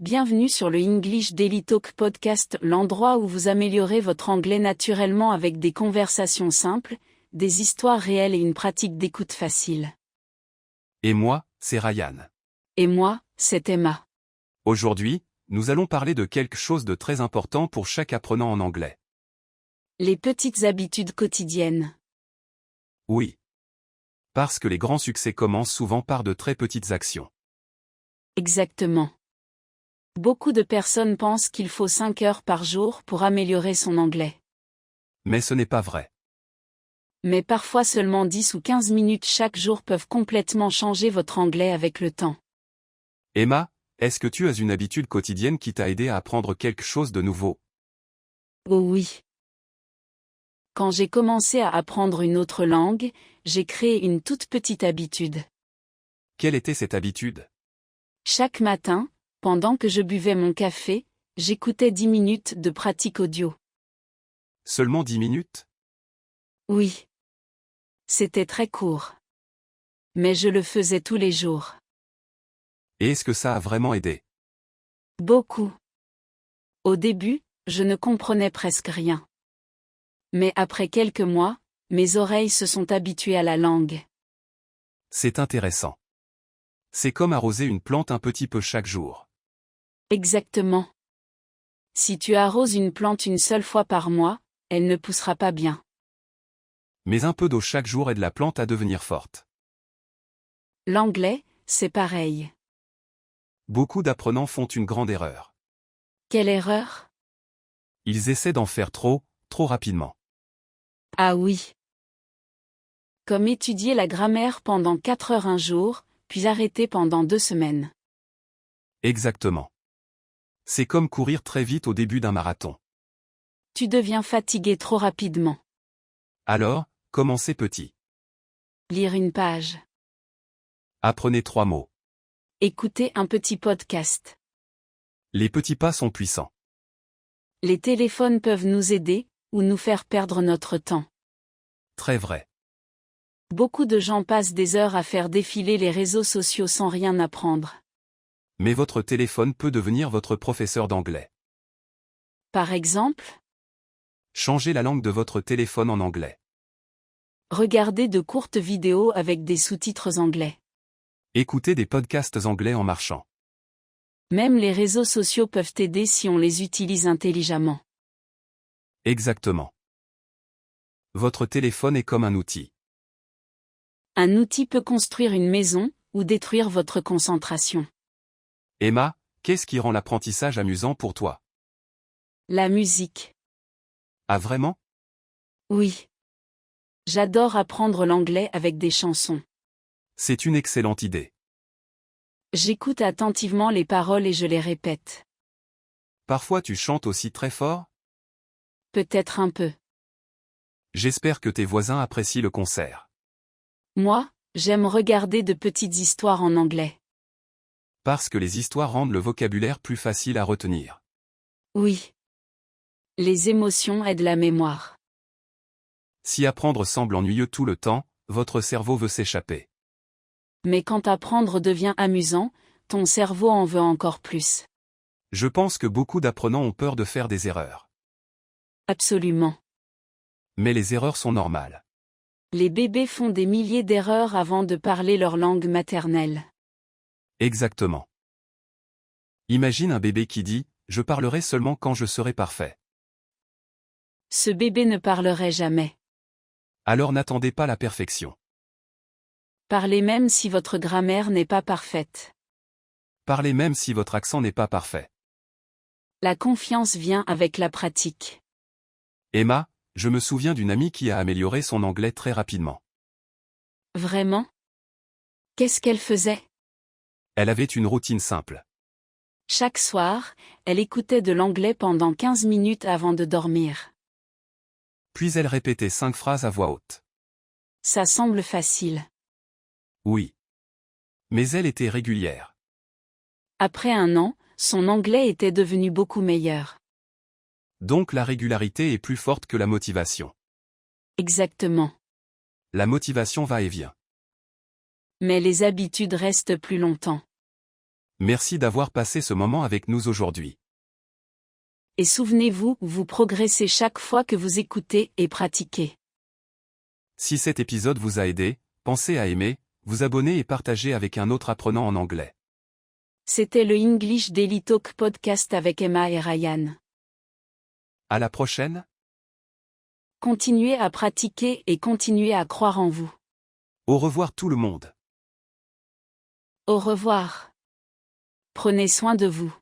Bienvenue sur le English Daily Talk Podcast, l'endroit où vous améliorez votre anglais naturellement avec des conversations simples, des histoires réelles et une pratique d'écoute facile. Et moi, c'est Ryan. Et moi, c'est Emma. Aujourd'hui, nous allons parler de quelque chose de très important pour chaque apprenant en anglais. Les petites habitudes quotidiennes. Oui. Parce que les grands succès commencent souvent par de très petites actions. Exactement. Beaucoup de personnes pensent qu'il faut 5 heures par jour pour améliorer son anglais. Mais ce n'est pas vrai. Mais parfois seulement 10 ou 15 minutes chaque jour peuvent complètement changer votre anglais avec le temps. Emma, est-ce que tu as une habitude quotidienne qui t'a aidé à apprendre quelque chose de nouveau? Oh oui. Quand j'ai commencé à apprendre une autre langue, j'ai créé une toute petite habitude. Quelle était cette habitude? Chaque matin, pendant que je buvais mon café, j'écoutais 10 minutes de pratique audio. Seulement 10 minutes? Oui. C'était très court. Mais je le faisais tous les jours. Et est-ce que ça a vraiment aidé? Beaucoup. Au début, je ne comprenais presque rien. Mais après quelques mois, mes oreilles se sont habituées à la langue. C'est intéressant. C'est comme arroser une plante un petit peu chaque jour. Exactement. Si tu arroses une plante une seule fois par mois, elle ne poussera pas bien. Mais un peu d'eau chaque jour aide la plante à devenir forte. L'anglais, c'est pareil. Beaucoup d'apprenants font une grande erreur. Quelle erreur? Ils essaient d'en faire trop rapidement. Ah oui. Comme étudier la grammaire pendant 4 heures un jour, puis arrêter pendant 2 semaines. Exactement. C'est comme courir très vite au début d'un marathon. Tu deviens fatigué trop rapidement. Alors, commencez petit. Lire une page. Apprenez 3 mots. Écouter un petit podcast. Les petits pas sont puissants. Les téléphones peuvent nous aider, ou nous faire perdre notre temps. Très vrai. Beaucoup de gens passent des heures à faire défiler les réseaux sociaux sans rien apprendre. Mais votre téléphone peut devenir votre professeur d'anglais. Par exemple, Changez la langue de votre téléphone en anglais. regarder de courtes vidéos avec des sous-titres anglais. Écoutez des podcasts anglais en marchant. Même les réseaux sociaux peuvent aider si on les utilise intelligemment. Exactement. Votre téléphone est comme un outil. Un outil peut construire une maison, ou détruire votre concentration. Emma, qu'est-ce qui rend l'apprentissage amusant pour toi? La musique. Ah vraiment? Oui. J'adore apprendre l'anglais avec des chansons. C'est une excellente idée. J'écoute attentivement les paroles et je les répète. Parfois tu chantes aussi très fort? Peut-être un peu. J'espère que tes voisins apprécient le concert. Moi, j'aime regarder de petites histoires en anglais. Parce que les histoires rendent le vocabulaire plus facile à retenir. Oui. Les émotions aident la mémoire. Si apprendre semble ennuyeux tout le temps, votre cerveau veut s'échapper. Mais quand apprendre devient amusant, ton cerveau en veut encore plus. Je pense que beaucoup d'apprenants ont peur de faire des erreurs. Absolument. Mais les erreurs sont normales. Les bébés font des milliers d'erreurs avant de parler leur langue maternelle. Exactement. Imagine un bébé qui dit « Je parlerai seulement quand je serai parfait ». Ce bébé ne parlerait jamais. Alors n'attendez pas la perfection. Parlez même si votre grammaire n'est pas parfaite. Parlez même si votre accent n'est pas parfait. La confiance vient avec la pratique. Emma, je me souviens d'une amie qui a amélioré son anglais très rapidement. Vraiment? Qu'est-ce qu'elle faisait? Elle avait une routine simple. Chaque soir, elle écoutait de l'anglais pendant 15 minutes avant de dormir. Puis elle répétait 5 phrases à voix haute. Ça semble facile. Oui. Mais elle était régulière. Après un an, son anglais était devenu beaucoup meilleur. Donc la régularité est plus forte que la motivation. Exactement. La motivation va et vient. Mais les habitudes restent plus longtemps. Merci d'avoir passé ce moment avec nous aujourd'hui. Et souvenez-vous, vous progressez chaque fois que vous écoutez et pratiquez. Si cet épisode vous a aidé, pensez à aimer, vous abonner et partager avec un autre apprenant en anglais. C'était le English Daily Talk podcast avec Emma et Ryan. À la prochaine. Continuez à pratiquer et continuez à croire en vous. Au revoir tout le monde. Au revoir. Prenez soin de vous.